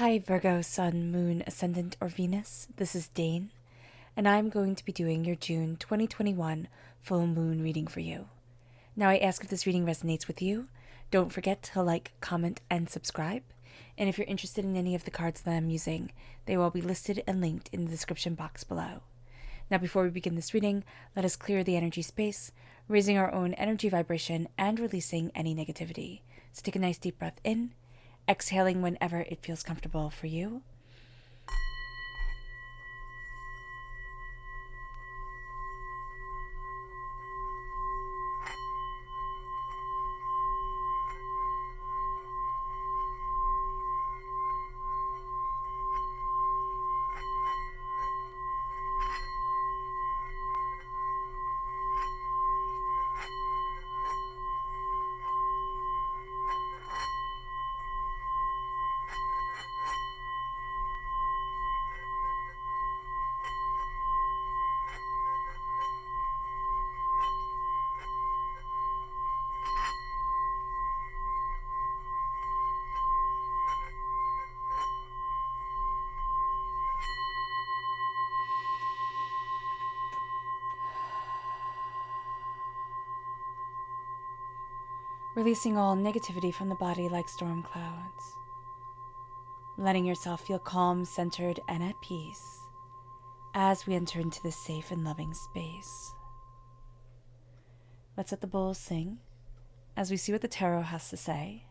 Hi Virgo, Sun, Moon, Ascendant, or Venus. This is Dane, and I'm going to be doing your June 2021 full moon reading for you. Now I ask if this reading resonates with you. Don't forget to like, comment, and subscribe. And if you're interested in any of the cards that I'm using, they will be listed and linked in the description box below. Now before we begin this reading, let us clear the energy space, raising our own energy vibration and releasing any negativity. So take a nice deep breath in, exhaling whenever it feels comfortable for you. Releasing all negativity from the body like storm clouds. Letting yourself feel calm, centered, and at peace as we enter into this safe and loving space. Let's let the bowls sing as we see what the tarot has to say.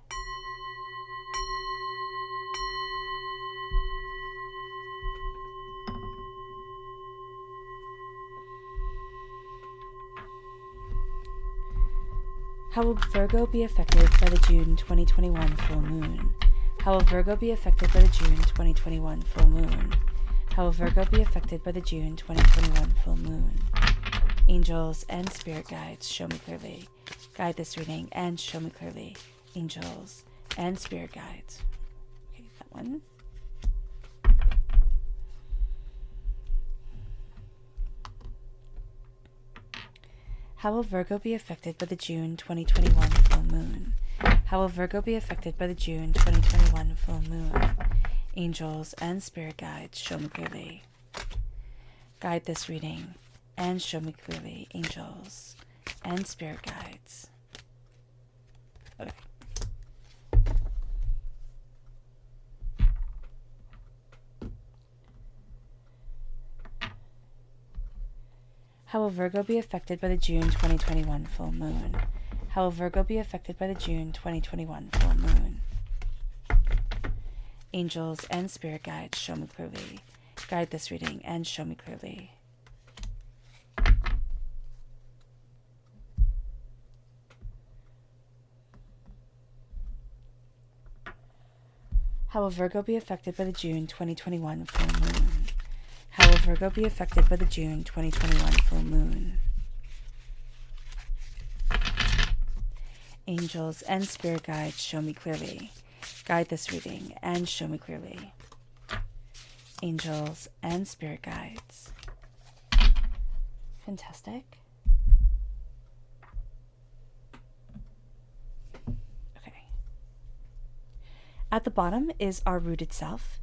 How will Virgo be affected by the June 2021 full moon? How will Virgo be affected by the June 2021 full moon? How will Virgo be affected by the June 2021 full moon? Angels and spirit guides, show me clearly. Guide this reading and show me clearly. Angels and spirit guides. Okay, that one. How will Virgo be affected by the June 2021 full moon? How will Virgo be affected by the June 2021 full moon? Angels and spirit guides, show me clearly. Guide this reading and show me clearly. Angels and spirit guides. Okay. How will Virgo be affected by the June 2021 full moon? How will Virgo be affected by the June 2021 full moon? Angels and spirit guides, show me clearly. Guide this reading and show me clearly. How will Virgo be affected by the June 2021 full moon? How will Virgo be affected by the June 2021 full moon? Angels and spirit guides, show me clearly. Guide this reading and show me clearly. Angels and spirit guides. Fantastic. Okay. At the bottom is our rooted self.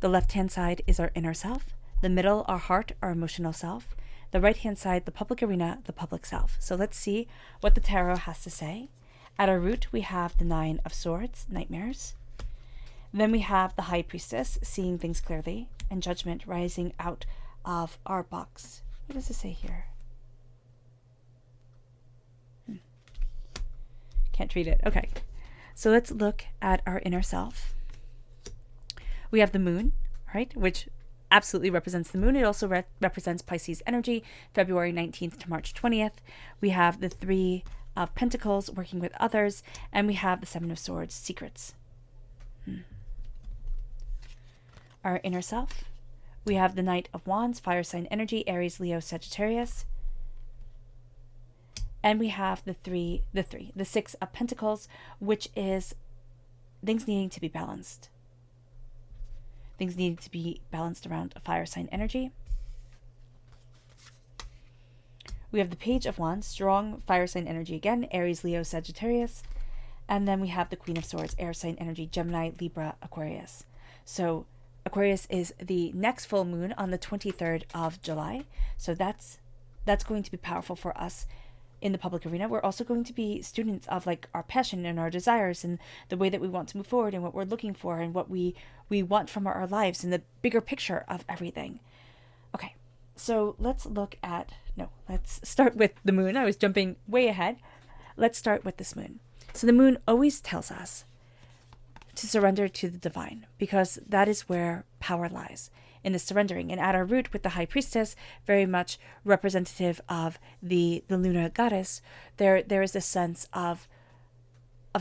The left-hand side is our inner self. The middle, our heart, our emotional self. The right-hand side, the public arena, the public self. So let's see what the tarot has to say. At our root, we have the Nine of Swords, nightmares. Then we have the High Priestess, seeing things clearly, and Judgment rising out of our box. What does it say here? Can't read it. Okay. So let's look at our inner self. We have the moon, right, which absolutely represents the moon. It also represents Pisces energy, February 19th to March 20th. We have the Three of Pentacles, working with others, and we have the Seven of Swords, secrets. Our inner self. We have the Knight of Wands, fire sign energy, Aries, Leo, Sagittarius. And we have the Six of Pentacles, which is things needing to be balanced. Things needing to be balanced around a fire sign energy. We have the Page of Wands, strong fire sign energy again, Aries, Leo, Sagittarius. And then we have the Queen of Swords, air sign energy, Gemini, Libra, Aquarius. So Aquarius is the next full moon on the 23rd of July. So that's going to be powerful for us in the public arena. We're also going to be students of like our passion and our desires and the way that we want to move forward and what we're looking for and what we want from our lives and the bigger picture of everything. Okay, so let's start with the moon. I was jumping way ahead. Let's start with this moon. So the moon always tells us to surrender to the divine, because that is where power lies, in the surrendering. And at our root with the high priestess, very much representative of the lunar goddess, there is this sense of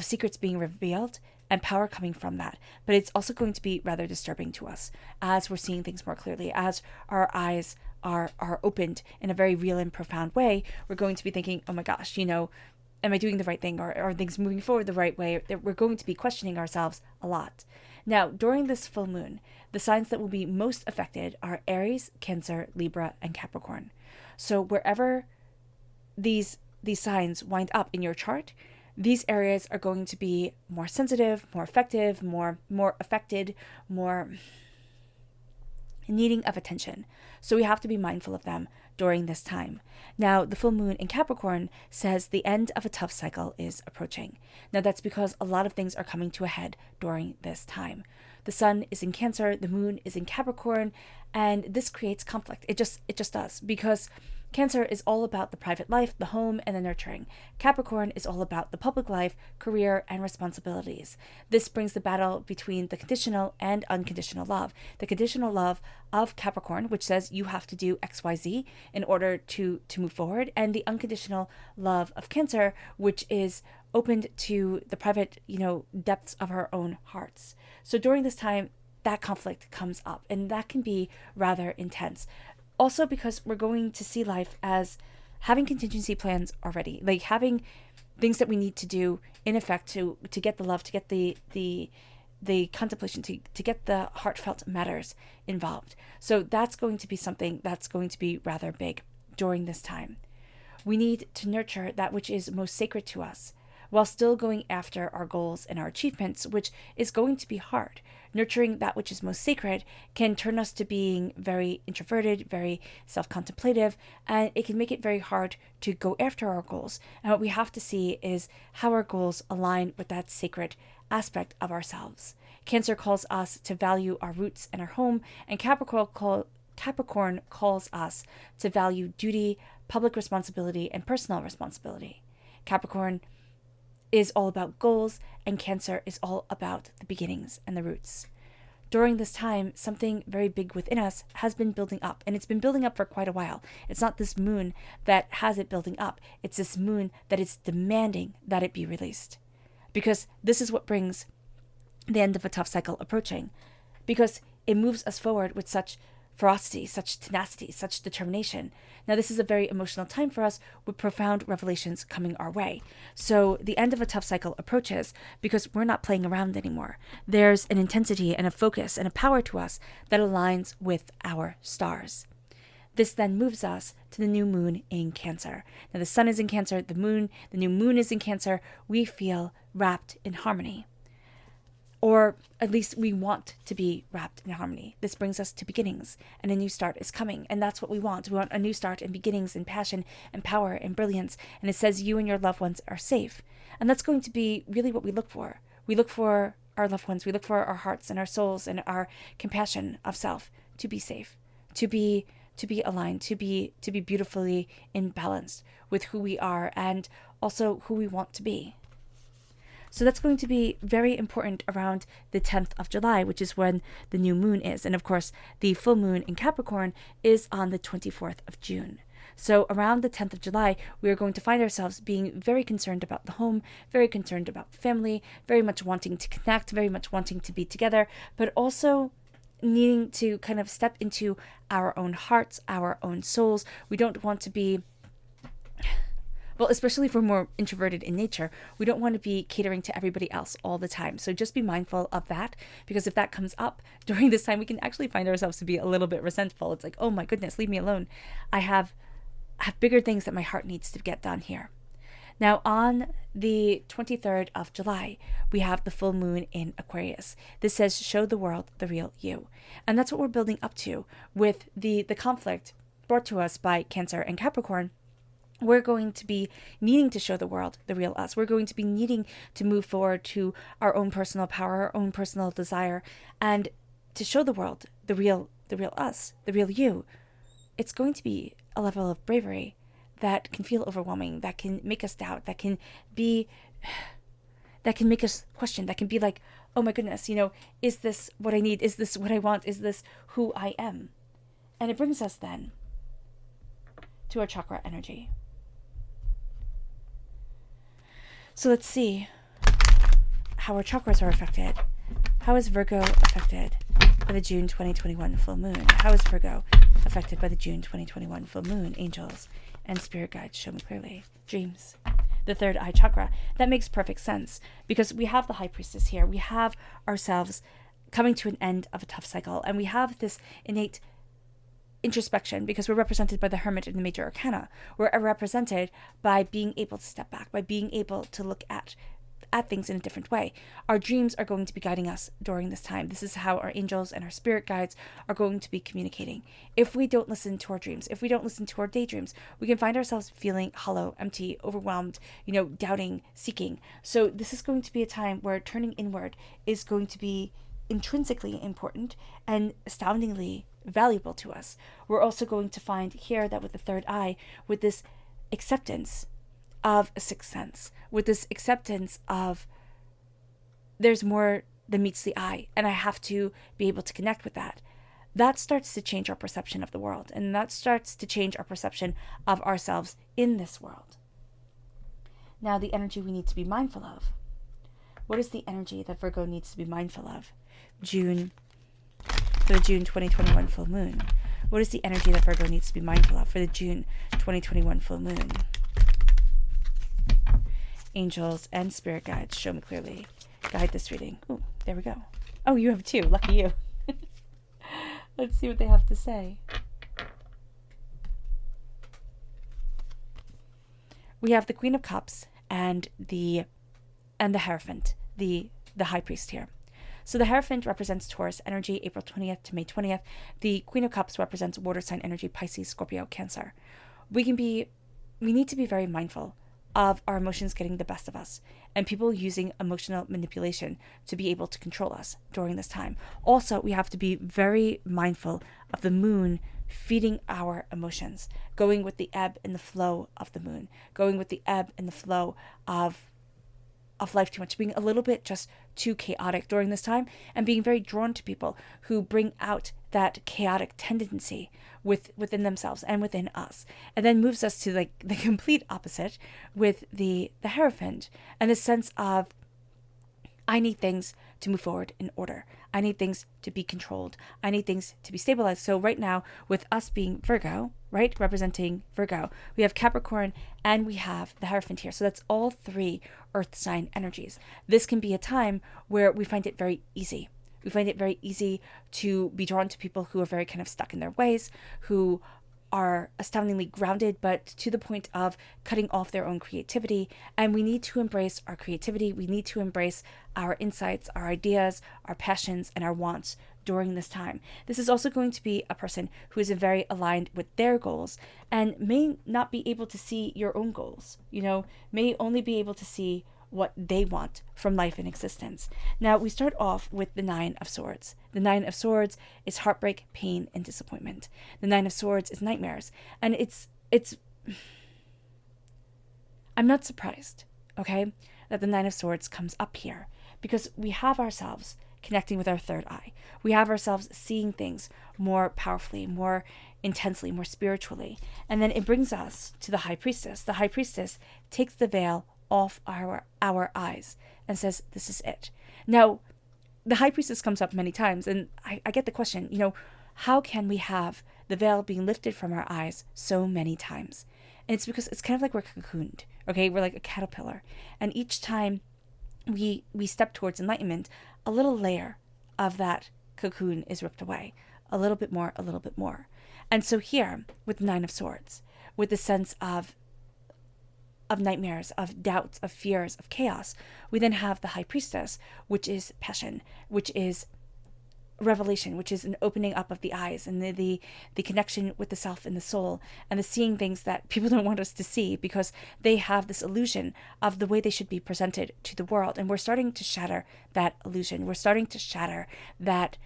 secrets being revealed and power coming from that. But it's also going to be rather disturbing to us as we're seeing things more clearly, as our eyes are opened in a very real and profound way. We're going to be thinking, oh my gosh, am I doing the right thing? Or are things moving forward the right way? We're going to be questioning ourselves a lot. Now, during this full moon, the signs that will be most affected are Aries, Cancer, Libra, and Capricorn. So wherever these signs wind up in your chart, these areas are going to be more sensitive, more effective, more affected, more needing of attention. So we have to be mindful of them during this time. Now, the full moon in Capricorn says the end of a tough cycle is approaching. Now, that's because a lot of things are coming to a head during this time. The sun is in Cancer, the moon is in Capricorn, and this creates conflict. It just does, because Cancer is all about the private life, the home, and the nurturing. Capricorn is all about the public life, career, and responsibilities. This brings the battle between the conditional and unconditional love. The conditional love of Capricorn, which says you have to do XYZ in order to move forward, and the unconditional love of Cancer, which is opened to the private, depths of our own hearts. So during this time, that conflict comes up, and that can be rather intense. Also, because we're going to see life as having contingency plans already, like having things that we need to do in effect to get the love, to get the contemplation, to get the heartfelt matters involved. So that's going to be something that's going to be rather big during this time. We need to nurture that which is most sacred to us, while still going after our goals and our achievements, which is going to be hard. Nurturing that which is most sacred can turn us to being very introverted, very self-contemplative, and it can make it very hard to go after our goals. And what we have to see is how our goals align with that sacred aspect of ourselves. Cancer calls us to value our roots and our home, and Capricorn calls us to value duty, public responsibility, and personal responsibility. Capricorn is all about goals, and Cancer is all about the beginnings and the roots. During this time, something very big within us has been building up, and it's been building up for quite a while. It's not this moon that has it building up. It's this moon that is demanding that it be released. Because this is what brings the end of a tough cycle approaching. Because it moves us forward with such ferocity, such tenacity, such determination. Now, this is a very emotional time for us with profound revelations coming our way. So the end of a tough cycle approaches because we're not playing around anymore. There's an intensity and a focus and a power to us that aligns with our stars. This then moves us to the new moon in Cancer. Now, the sun is in Cancer, the new moon is in Cancer. We feel wrapped in harmony. Or at least we want to be wrapped in harmony. This brings us to beginnings, and a new start is coming. And that's what we want. We want a new start and beginnings and passion and power and brilliance. And it says you and your loved ones are safe. And that's going to be really what we look for. We look for our loved ones. We look for our hearts and our souls and our compassion of self to be safe, to be aligned, to be beautifully in balance with who we are and also who we want to be. So that's going to be very important around the 10th of July, which is when the new moon is. And of course, the full moon in Capricorn is on the 24th of June. So around the 10th of July, we are going to find ourselves being very concerned about the home, very concerned about family, very much wanting to connect, very much wanting to be together, but also needing to kind of step into our own hearts, our own souls. We don't want to be, well, especially if we're more introverted in nature, we don't want to be catering to everybody else all the time. So just be mindful of that, because if that comes up during this time, we can actually find ourselves to be a little bit resentful. It's like, oh my goodness, leave me alone. I have bigger things that my heart needs to get done here. Now, on the 23rd of July, we have the full moon in Aquarius. This says, show the world the real you. And that's what we're building up to with the conflict brought to us by Cancer and Capricorn. We're going to be needing to show the world the real us. We're going to be needing to move forward to our own personal power, our own personal desire, and to show the world the real us, the real you. It's going to be a level of bravery that can feel overwhelming, that can make us doubt, that can make us question, that can be like, oh my goodness, is this what I need? Is this what I want? Is this who I am? And it brings us then to our chakra energy. So let's see how our chakras are affected. How is Virgo affected by the June 2021 full moon? How is Virgo affected by the June 2021 full moon? Angels and spirit guides, show me clearly. Dreams. The third eye chakra. That makes perfect sense because we have the high priestess here. We have ourselves coming to an end of a tough cycle, and we have this innate introspection because we're represented by the hermit in the major arcana. We're represented by being able to step back, by being able to look at things in a different way. Our dreams are going to be guiding us during this time. This is how our angels and our spirit guides are going to be communicating. If we don't listen to our dreams, if we don't listen to our daydreams, we can find ourselves feeling hollow, empty, overwhelmed, doubting, seeking. So this is going to be a time where turning inward is going to be intrinsically important and astoundingly valuable to us. We're also going to find here that with the third eye, with this acceptance of a sixth sense, with this acceptance of there's more than meets the eye, and I have to be able to connect with that. That starts to change our perception of the world, and that starts to change our perception of ourselves in this world. Now, the energy we need to be mindful of. What is the energy that Virgo needs to be mindful of? For the June 2021 full moon. What is the energy that Virgo needs to be mindful of for the June 2021 full moon? Angels and spirit guides, show me clearly. Guide this reading. Oh, there we go. Oh, you have two. Lucky you. Let's see what they have to say. We have the Queen of Cups and the Hierophant, the High Priest here. So the Hierophant represents Taurus energy, April 20th to May 20th. The Queen of Cups represents water sign energy, Pisces, Scorpio, Cancer. We need to be very mindful of our emotions getting the best of us and people using emotional manipulation to be able to control us during this time. Also, we have to be very mindful of the moon feeding our emotions, going with the ebb and the flow of the moon, going with the ebb and the flow of life too much, being a little bit just too chaotic during this time, and being very drawn to people who bring out that chaotic tendency within themselves and within us, and then moves us to like the complete opposite with the Hierophant and the sense of I need things to move forward in order. I need things to be controlled. I need things to be stabilized. So right now, with us being Virgo, right, representing Virgo, we have Capricorn and we have the Hierophant here. So that's all three earth sign energies. This can be a time where we find it very easy. We find it very easy to be drawn to people who are very kind of stuck in their ways, who are astoundingly grounded, but to the point of cutting off their own creativity. And we need to embrace our creativity. We need to embrace our insights, our ideas, our passions, and our wants during this time. This is also going to be a person who is very aligned with their goals and may not be able to see your own goals, may only be able to see what they want from life and existence. Now, we start off with the Nine of Swords. The Nine of Swords is heartbreak, pain, and disappointment. The Nine of Swords is nightmares. And it's I'm not surprised, okay, that the Nine of Swords comes up here because we have ourselves connecting with our third eye. We have ourselves seeing things more powerfully, more intensely, more spiritually. And then it brings us to the High Priestess. The High Priestess takes the veil off our eyes and says, this is it. Now, the High Priestess comes up many times, and I get the question, how can we have the veil being lifted from our eyes so many times? And it's because it's kind of like we're cocooned, okay? We're like a caterpillar. And each time we step towards enlightenment, a little layer of that cocoon is ripped away. A little bit more, a little bit more. And so here, with the Nine of Swords, with the sense of of nightmares, of doubts, of fears, of chaos. We then have the High Priestess, which is passion, which is revelation, which is an opening up of the eyes and the connection with the self and the soul, and the seeing things that people don't want us to see because they have this illusion of the way they should be presented to the world. And we're starting to shatter that illusion. We're starting to shatter that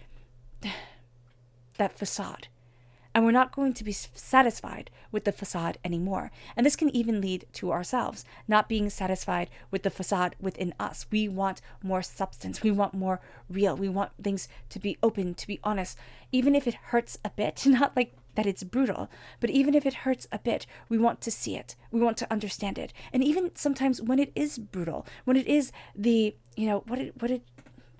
facade. And we're not going to be satisfied with the facade anymore. And this can even lead to ourselves not being satisfied with the facade within us. We want more substance. We want more real. We want things to be open, to be honest, even if it hurts a bit, not like that it's brutal, but even if it hurts a bit, we want to see it. We want to understand it. And even sometimes when it is brutal, when it is the, what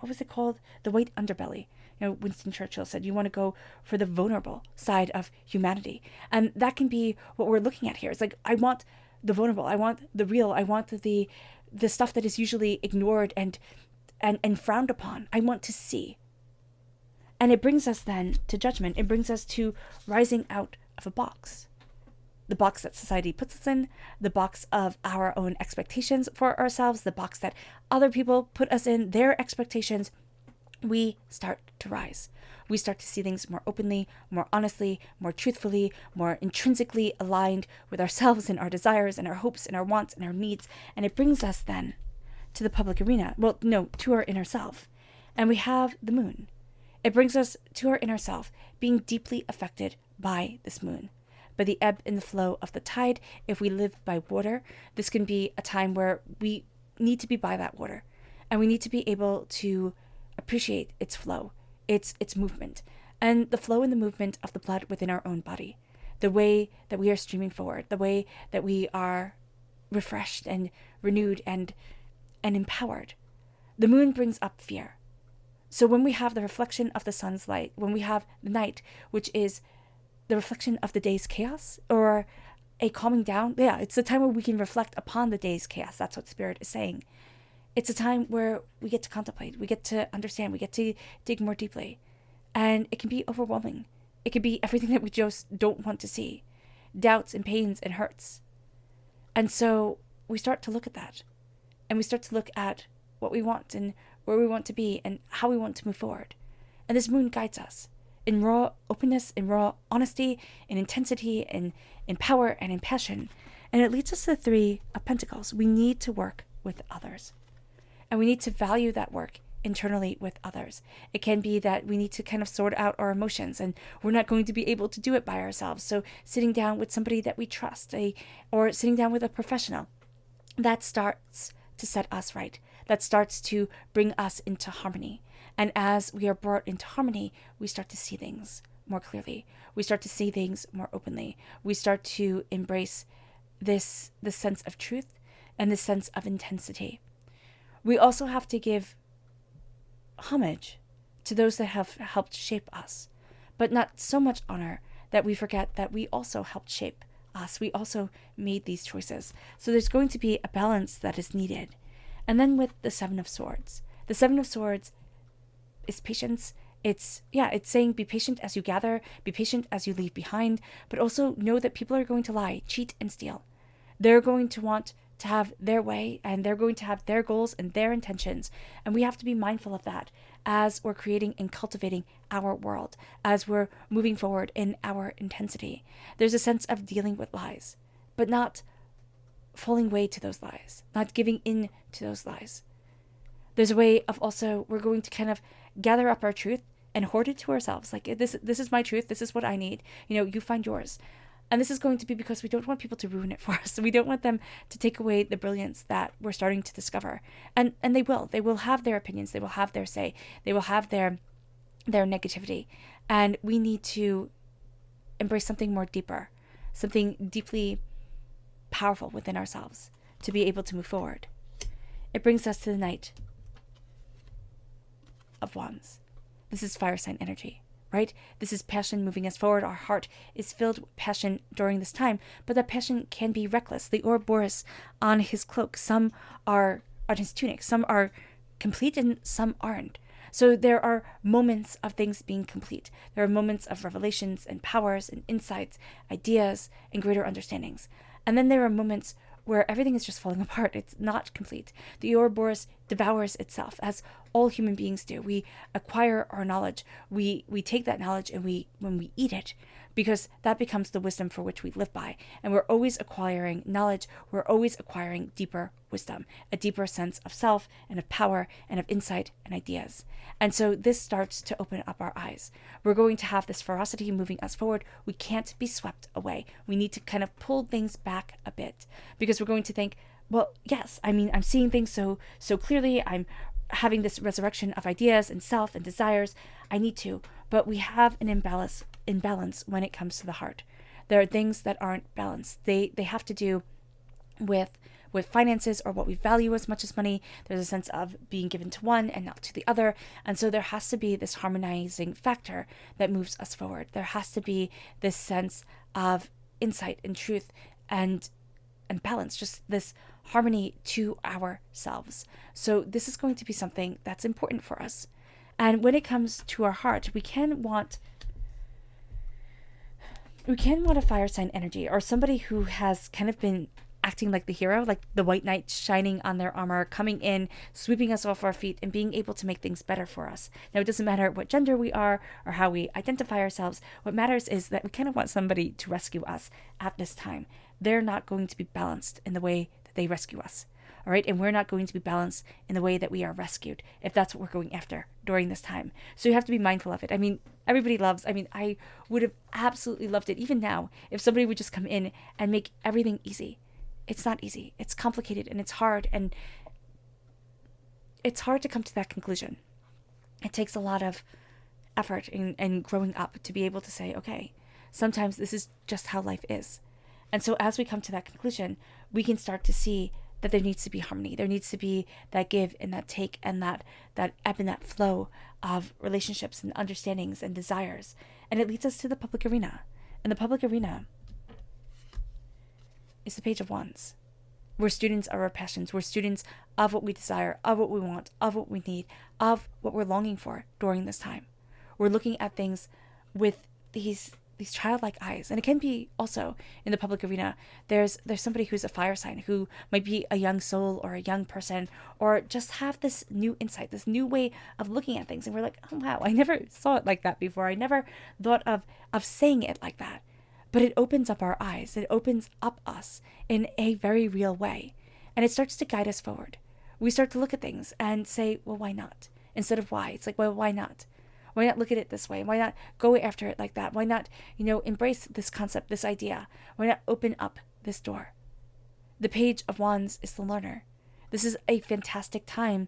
was it called? The white underbelly. Winston Churchill said, you want to go for the vulnerable side of humanity. And that can be what we're looking at here. It's like, I want the vulnerable. I want the real. I want the stuff that is usually ignored and frowned upon. I want to see. And it brings us then to judgment. It brings us to rising out of a box. The box that society puts us in, the box of our own expectations for ourselves, the box that other people put us in, their expectations. We start to rise. We start to see things more openly, more honestly, more truthfully, more intrinsically aligned with ourselves and our desires and our hopes and our wants and our needs. And it brings us then to the public arena. Well, no, to our inner self. And we have the moon. It brings us to our inner self, being deeply affected by this moon, by the ebb and the flow of the tide. If we live by water, this can be a time where we need to be by that water. And we need to be able to appreciate its flow, its movement, and the flow and the movement of the blood within our own body, the way that we are streaming forward, the way that we are refreshed and renewed and empowered. The moon brings up fear. So when we have the reflection of the sun's light, when we have the night, which is the reflection of the day's chaos or a calming down, it's the time where we can reflect upon the day's chaos. That's what Spirit is saying. It's a time where we get to contemplate, we get to understand, we get to dig more deeply. And it can be overwhelming. It can be everything that we just don't want to see. Doubts and pains and hurts. And so we start to look at that. And we start to look at what we want and where we want to be and how we want to move forward. And this moon guides us in raw openness, in raw honesty, in intensity, in power, and in passion. And it leads us to the Three of Pentacles. We need to work with others. And we need to value that work internally with others. It can be that we need to kind of sort out our emotions and we're not going to be able to do it by ourselves. So sitting down with somebody that we trust, or sitting down with a professional, that starts to set us right. That starts to bring us into harmony. And as we are brought into harmony, we start to see things more clearly. We start to see things more openly. We start to embrace this sense of truth and this sense of intensity. We also have to give homage to those that have helped shape us, but not so much honor that we forget that we also helped shape us. We also made these choices. So there's going to be a balance that is needed. And then with the Seven of Swords. The Seven of Swords is patience. It's saying be patient as you gather, be patient as you leave behind, but also know that people are going to lie, cheat, and steal. They're going to want to have their way, and they're going to have their goals and their intentions. And we have to be mindful of that as we're creating and cultivating our world, as we're moving forward in our intensity. There's a sense of dealing with lies, but not falling way to those lies, not giving in to those lies. There's a way of also, we're going to kind of gather up our truth and hoard it to ourselves. Like, this is my truth. This is what I need. You find yours. And this is going to be because we don't want people to ruin it for us. We don't want them to take away the brilliance that we're starting to discover. And they will. They will have their opinions. They will have their say. They will have their negativity. And we need to embrace something more deeper, something deeply powerful within ourselves to be able to move forward. It brings us to the Knight of Wands. This is fire sign energy. Right? This is passion moving us forward. Our heart is filled with passion during this time, but that passion can be reckless. The Ouroboros on his cloak, some are on his tunic, some are complete and some aren't. So there are moments of things being complete. There are moments of revelations and powers and insights, ideas and greater understandings. And then there are moments where everything is just falling apart. It's not complete. The Ouroboros devours itself, as all human beings do. We acquire our knowledge. We take that knowledge and when we eat it, because that becomes the wisdom for which we live by. And we're always acquiring knowledge. We're always acquiring deeper wisdom, a deeper sense of self and of power and of insight and ideas. And so this starts to open up our eyes. We're going to have this ferocity moving us forward. We can't be swept away. We need to kind of pull things back a bit, because we're going to think, well, yes, I mean, I'm seeing things so clearly. I'm having this resurrection of ideas and self and desires. I need to, but we have an imbalance when it comes to the heart. There are things that aren't balanced. They have to do with finances, or what we value as much as money. There's a sense of being given to one and not to the other. And so there has to be this harmonizing factor that moves us forward. There has to be this sense of insight and truth and balance, just this harmony to ourselves. So this is going to be something that's important for us. And when it comes to our heart, we can want a fire sign energy, or somebody who has kind of been acting like the hero, like the white knight shining on their armor, coming in, sweeping us off our feet, and being able to make things better for us. Now, it doesn't matter what gender we are or how we identify ourselves. What matters is that we kind of want somebody to rescue us at this time. They're not going to be balanced in the way that they rescue us. All right. And we're not going to be balanced in the way that we are rescued, if that's what we're going after during this time. So you have to be mindful of it. I mean, I would have absolutely loved it, even now, if somebody would just come in and make everything easy. It's not easy. It's complicated and it's hard. And it's hard to come to that conclusion. It takes a lot of effort and growing up to be able to say, okay, sometimes this is just how life is. And so as we come to that conclusion, we can start to see that there needs to be harmony. There needs to be that give and that take, and that ebb and that flow of relationships and understandings and desires. And it leads us to the public arena. And the public arena is the Page of Wands. We're students of our passions. We're students of what we desire, of what we want, of what we need, of what we're longing for during this time. We're looking at things with these childlike eyes. And it can be also in the public arena. There's somebody who's a fire sign, who might be a young soul or a young person, or just have this new insight, this new way of looking at things. And we're like, oh, wow, I never saw it like that before. I never thought of saying it like that. But it opens up our eyes. It opens up us in a very real way. And it starts to guide us forward. We start to look at things and say, well, why not? Instead of why. It's like, well, why not? Why not look at it this way? Why not go after it like that? Why not, embrace this concept, this idea? Why not open up this door? The Page of Wands is the learner. This is a fantastic time.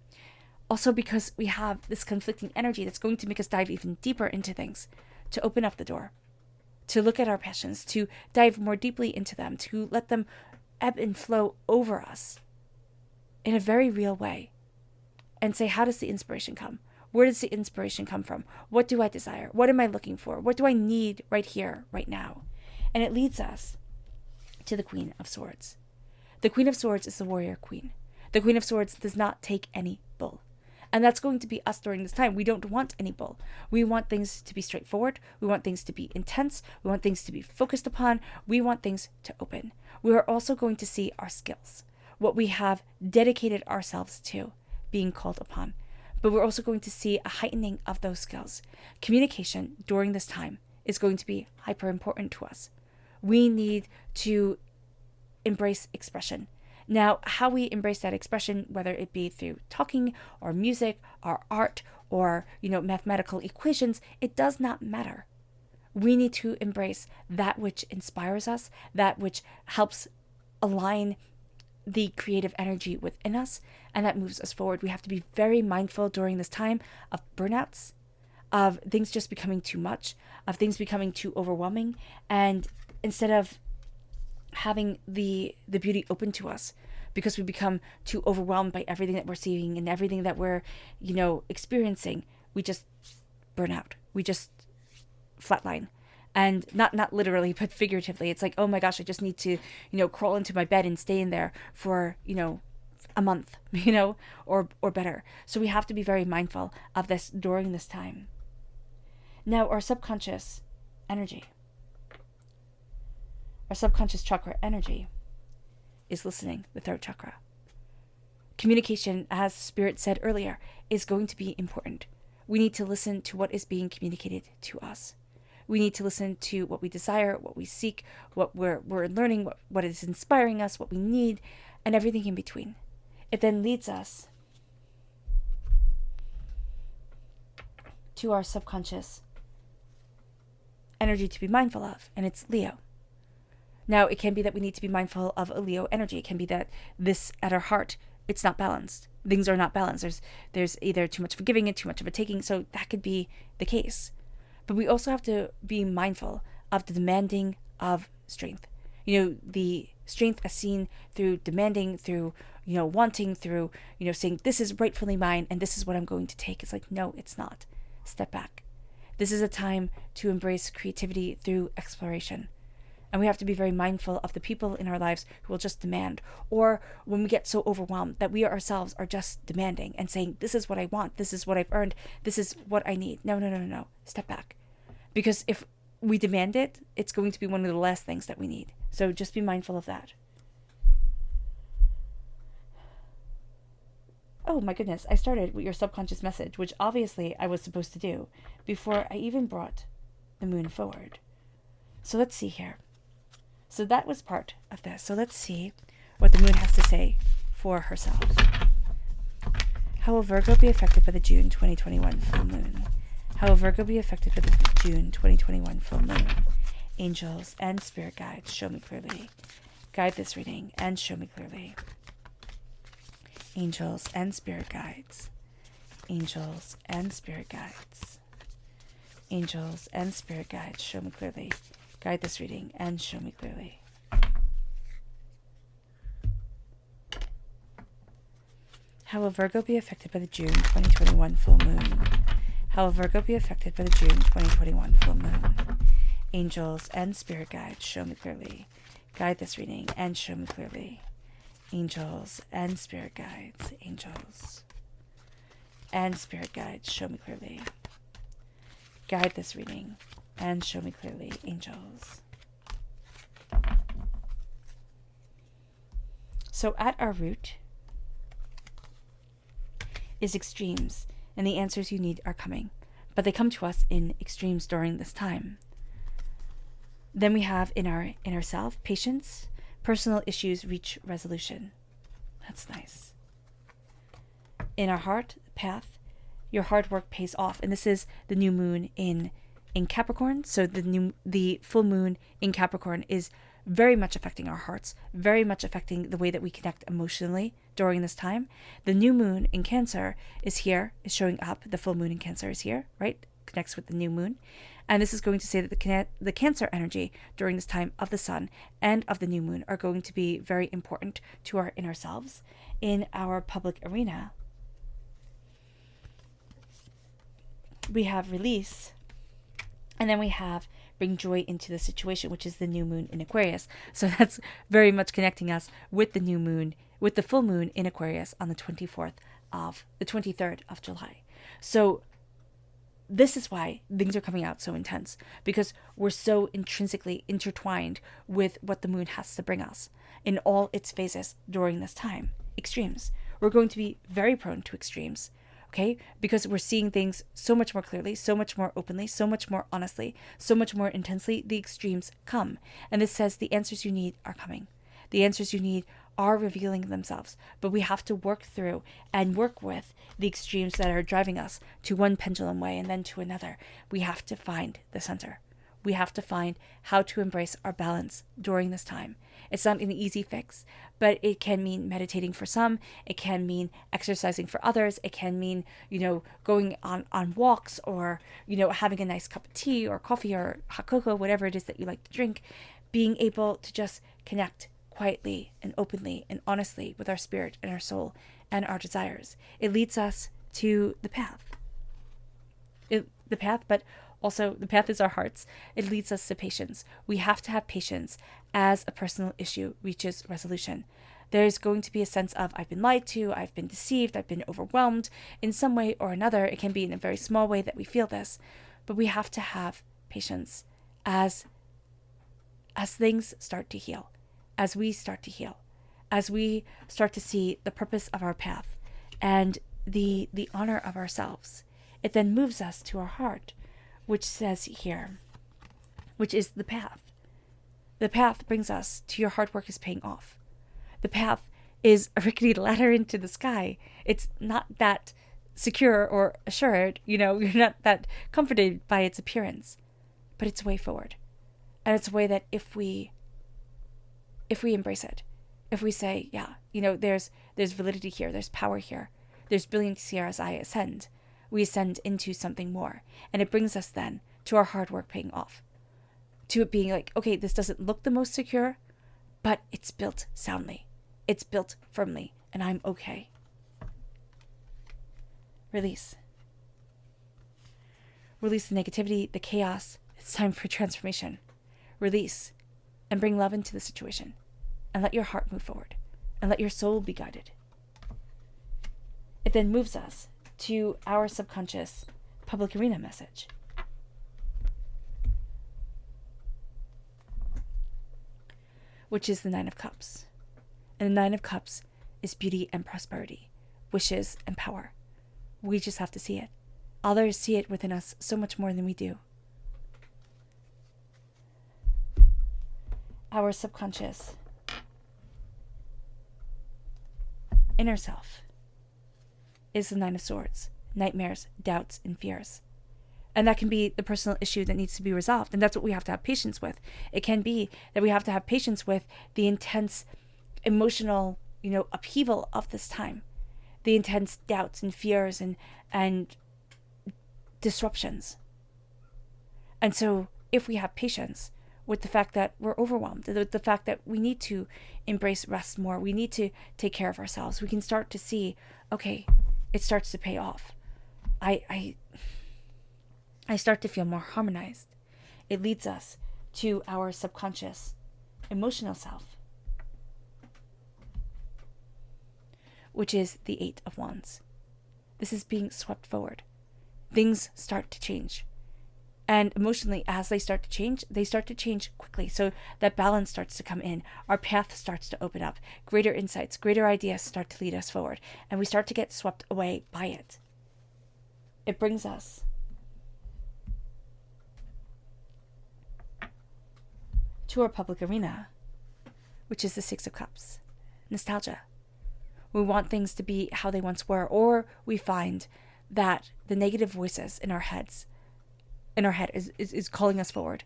Also because we have this conflicting energy that's going to make us dive even deeper into things, to open up the door, to look at our passions, to dive more deeply into them, to let them ebb and flow over us in a very real way, and say, how does the inspiration come? Where does the inspiration come from? What do I desire? What am I looking for? What do I need right here, right now? And it leads us to the Queen of Swords. The Queen of Swords is the warrior queen. The Queen of Swords does not take any bull. And that's going to be us during this time. We don't want any bull. We want things to be straightforward. We want things to be intense. We want things to be focused upon. We want things to open. We are also going to see our skills, what we have dedicated ourselves to being called upon. But we're also going to see a heightening of those skills. Communication during this time is going to be hyper important to us. We need to embrace expression. Now, how we embrace that expression, whether it be through talking or music or art or, mathematical equations, it does not matter. We need to embrace that which inspires us, that which helps align the creative energy within us, and that moves us forward. We have to be very mindful during this time of burnouts, of things just becoming too much, of things becoming too overwhelming, and instead of having the beauty open to us, because we become too overwhelmed by everything that we're seeing and everything that we're, experiencing, we just burn out. We just flatline. And not literally, but figuratively. It's like, oh my gosh, I just need to, crawl into my bed and stay in there for, a month, or better. So we have to be very mindful of this during this time. Now, our, subconscious chakra energy is listening, the throat chakra. Communication, as Spirit said earlier, is going to be important. We need to listen to what is being communicated to us. We need to listen to what we desire, what we seek, what we're learning, what is inspiring us, what we need, and everything in between. It then leads us to our subconscious energy to be mindful of, and it's Leo. Now, it can be that we need to be mindful of a Leo energy. It can be that this, at our heart, it's not balanced. Things are not balanced. There's either too much of a giving and too much of a taking, so that could be the case. But we also have to be mindful of the demanding of strength. The strength as seen through demanding, through, wanting, through, saying, this is rightfully mine and this is what I'm going to take. It's like, no, it's not. Step back. This is a time to embrace creativity through exploration. And we have to be very mindful of the people in our lives who will just demand, or when we get so overwhelmed that we ourselves are just demanding and saying, this is what I want, this is what I've earned, this is what I need. No. Step back. Because if we demand it, it's going to be one of the last things that we need. So just be mindful of that. Oh my goodness, I started with your subconscious message, which obviously I was supposed to do before I even brought the moon forward. So let's see here. So that was part of this. So let's see what the moon has to say for herself. How will Virgo be affected by the June 2021 full moon? How will Virgo be affected by the June 2021 full moon? Angels and spirit guides, show me clearly. Guide this reading and show me clearly. Angels and spirit guides. Angels and spirit guides. Angels and spirit guides, show me clearly. Guide this reading and show me clearly. How will Virgo be affected by the June 2021 full moon? How will Virgo be affected by the June 2021 full moon? Angels and spirit guides, show me clearly. Guide this reading and show me clearly. Angels and spirit guides. Angels and spirit guides, show me clearly. Guide this reading and show me clearly, angels. So at our root is extremes, and the answers you need are coming. But they come to us in extremes during this time. Then we have in our inner self, patience, personal issues reach resolution. That's nice. In our heart, path, your hard work pays off. And this is the new moon in Capricorn. So the full moon in Capricorn is very much affecting our hearts, very much affecting the way that we connect emotionally during this time. The new moon in Cancer is here, is showing up. The full moon in Cancer is here, right? Connects with the new moon. And this is going to say that the Cancer energy during this time of the sun and of the new moon are going to be very important to our inner selves in our public arena. We have release, and then we have bring joy into the situation, which is the new moon in Aquarius. So that's very much connecting us with the new moon, with the full moon in Aquarius on the 23rd of July. So this is why things are coming out so intense, because we're so intrinsically intertwined with what the moon has to bring us in all its phases during this time. Extremes. We're going to be very prone to extremes. Okay, because we're seeing things so much more clearly, so much more openly, so much more honestly, so much more intensely. The extremes come. And this says the answers you need are coming. The answers you need are revealing themselves. But we have to work through and work with the extremes that are driving us to one pendulum way and then to another. We have to find the center. We have to find how to embrace our balance during this time. It's not an easy fix, but it can mean meditating for some. It can mean exercising for others. It can mean, going on walks, or, having a nice cup of tea or coffee or hot cocoa, whatever it is that you like to drink. Being able to just connect quietly and openly and honestly with our spirit and our soul and our desires. It leads us to the path. But also, the path is our hearts. It leads us to patience. We have to have patience as a personal issue reaches resolution. There's going to be a sense of, I've been lied to, I've been deceived, I've been overwhelmed in some way or another. It can be in a very small way that we feel this, but we have to have patience as things start to heal, as we start to heal, as we start to see the purpose of our path and the honor of ourselves, it then moves us to our heart, which says here, which is the path. The path brings us to your hard work is paying off. The path is a rickety ladder into the sky. It's not that secure or assured, you're not that comforted by its appearance, but it's a way forward. And it's a way that if we embrace it, if we say, yeah, there's validity here, there's power here, there's brilliance here as I ascend, we ascend into something more. And it brings us then to our hard work paying off. To it being like, okay, this doesn't look the most secure, but it's built soundly. It's built firmly, and I'm okay. Release. Release the negativity, the chaos. It's time for transformation. Release and bring love into the situation, and let your heart move forward, and let your soul be guided. It then moves us to our subconscious public arena message. Which is the Nine of Cups. And the Nine of Cups is beauty and prosperity, wishes and power. We just have to see it. Others see it within us so much more than we do. Our subconscious inner self is the Nine of Swords, nightmares, doubts, and fears. And that can be the personal issue that needs to be resolved. And that's what we have to have patience with. It can be that we have to have patience with the intense emotional, upheaval of this time, the intense doubts and fears and disruptions. And so if we have patience with the fact that we're overwhelmed, the fact that we need to embrace rest more, we need to take care of ourselves, we can start to see, okay, it starts to pay off. I start to feel more harmonized. It leads us to our subconscious emotional self, which is the Eight of Wands. This is being swept forward. Things start to change. And emotionally, as they start to change quickly. So that balance starts to come in. Our path starts to open up. Greater insights, greater ideas start to lead us forward. And we start to get swept away by it. It brings us to our public arena, which is the Six of Cups. Nostalgia. We want things to be how they once were, or we find that the negative voices in our head is calling us forward.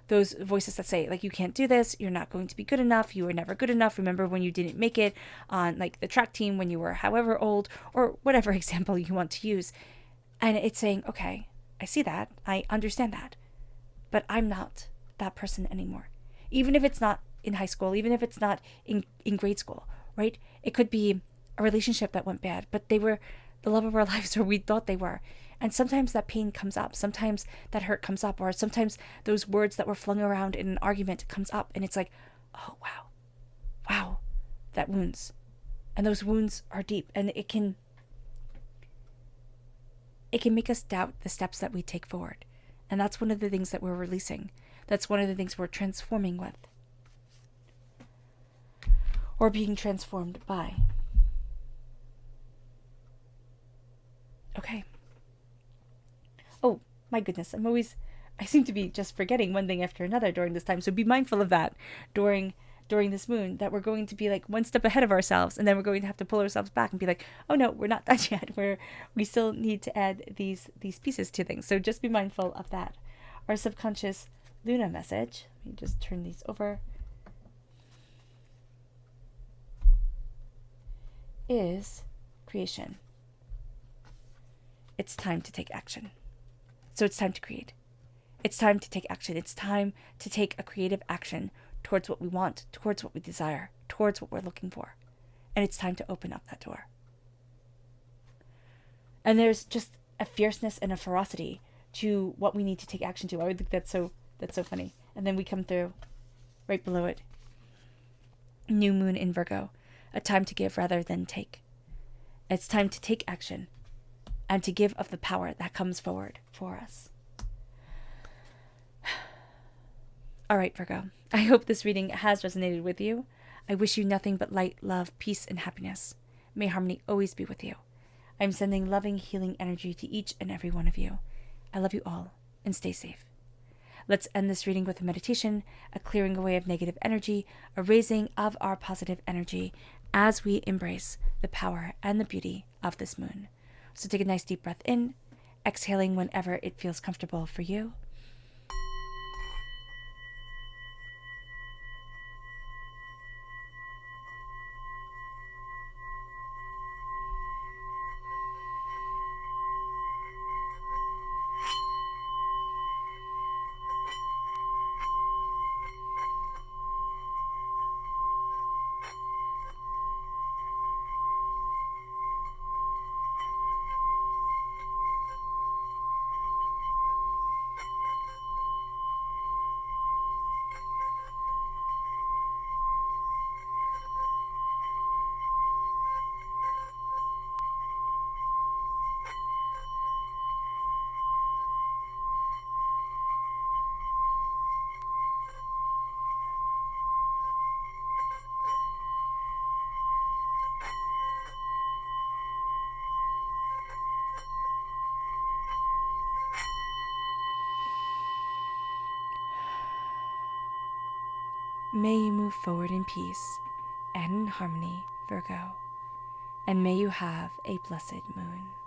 Those voices that say, like, you can't do this, you're not going to be good enough, you were never good enough, remember when you didn't make it on the track team when you were however old, or whatever example you want to use. And it's saying, okay, I see that, I understand that, but I'm not that person anymore. Even if it's not in high school, even if it's not in grade school, right? It could be a relationship that went bad, but they were the love of our lives, or we thought they were. And sometimes that pain comes up, sometimes that hurt comes up, or sometimes those words that were flung around in an argument comes up, and it's like, oh, wow, that wounds. And those wounds are deep, and it can make us doubt the steps that we take forward. And that's one of the things that we're releasing. That's one of the things we're transforming with, or being transformed by. Okay. Oh, my goodness. I seem to be just forgetting one thing after another during this time. So be mindful of that during this moon, that we're going to be like one step ahead of ourselves, and then we're going to have to pull ourselves back and be like, oh no, we're not done yet. We still need to add these pieces to things. So just be mindful of that. Our subconscious Luna message. Let me just turn these over. Is creation. It's time to take action. So it's time to create. It's time to take action. It's time to take a creative action towards what we want, towards what we desire, towards what we're looking for. And it's time to open up that door. And there's just a fierceness and a ferocity to what we need to take action to. I would think that's so funny. And then we come through right below it. New moon in Virgo. A time to give rather than take. It's time to take action and to give of the power that comes forward for us. All right, Virgo. I hope this reading has resonated with you. I wish you nothing but light, love, peace, and happiness. May harmony always be with you. I'm sending loving, healing energy to each and every one of you. I love you all, and stay safe. Let's end this reading with a meditation, a clearing away of negative energy, a raising of our positive energy as we embrace the power and the beauty of this moon. So take a nice deep breath in, exhaling whenever it feels comfortable for you. May you move forward in peace and in harmony, Virgo, and may you have a blessed moon.